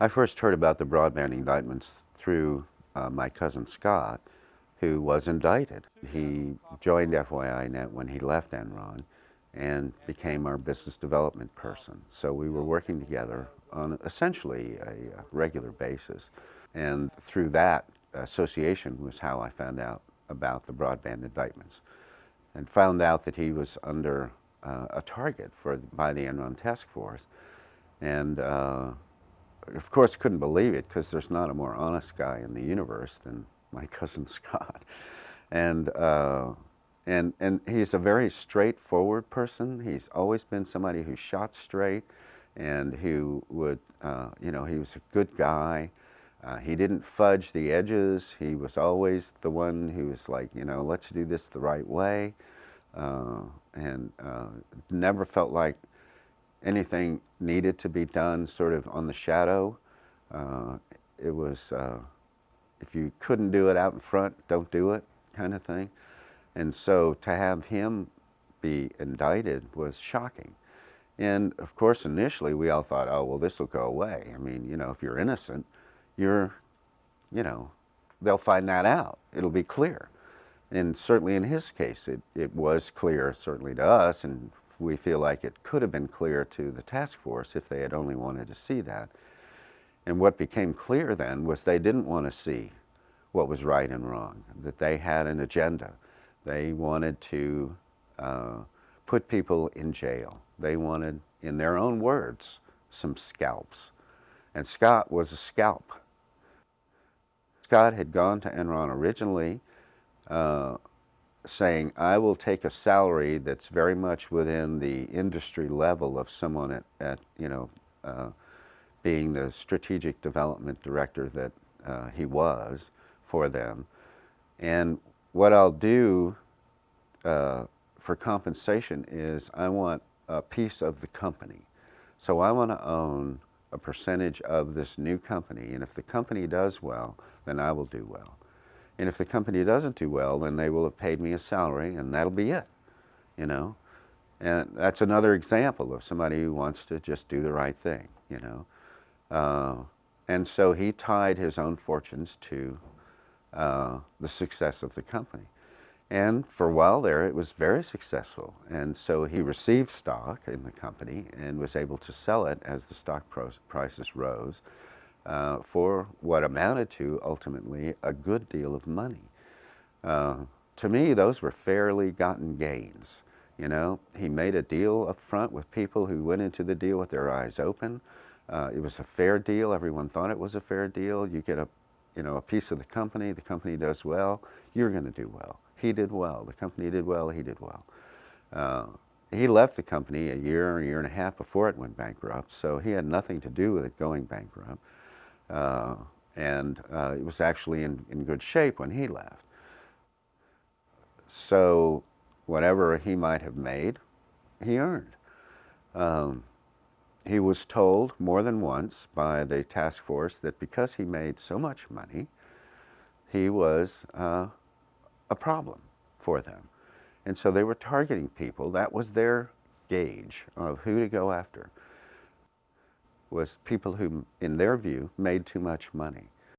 I first heard about the broadband indictments through my cousin Scott, who was indicted. He joined FYINet when he left Enron and became our business development person. So we were working together on essentially a regular basis. And through that association was how I found out about the broadband indictments and found out that he was under a target by the Enron task force. And of course, couldn't believe it because there's not a more honest guy in the universe than my cousin Scott. And, and he's a very straightforward person. He's always been somebody who shot straight and who would, you know, he was a good guy. He didn't fudge the edges. He was always the one who was like, you know, let's do this the right way. And never felt like anything needed to be done sort of on the shadow. It was, if you couldn't do it out in front, don't do it kind of thing. And so to have him be indicted was shocking. And of course, initially we all thought, oh, well, this will go away. I mean, you know, if you're innocent, you know, they'll find that out. It'll be clear. And certainly in his case, it was clear, certainly to us, and we feel like it could have been clear to the task force if they had only wanted to see that. And what became clear then was they didn't want to see what was right and wrong, that they had an agenda. They wanted to put people in jail. They wanted, in their own words, some scalps. And Scott was a scalp. Scott had gone to Enron originally saying, I will take a salary that's very much within the industry level of someone at you know, being the strategic development director that he was for them. And what I'll do for compensation is I want a piece of the company. So I want to own a percentage of this new company, and if the company does well, then I will do well. And if the company doesn't do well, then they will have paid me a salary, and that'll be it, you know. And that's another example of somebody who wants to just do the right thing, you know. And so he tied his own fortunes to the success of the company. And for a while there, it was very successful. And so he received stock in the company and was able to sell it as the stock prices rose for what amounted to, ultimately, a good deal of money. To me, those were fairly gotten gains. You know, he made a deal up front with people who went into the deal with their eyes open. It was a fair deal. Everyone thought it was a fair deal. You get a piece of the company does well, you're going to do well. He did well, the company did well, he did well. He left the company a year and a half before it went bankrupt, so he had nothing to do with it going bankrupt. And it was actually in good shape when he left. So whatever he might have made, he earned. He was told more than once by the task force that because he made so much money, he was a problem for them. And so they were targeting people. That was their gauge of who to go after, was people who, in their view, made too much money.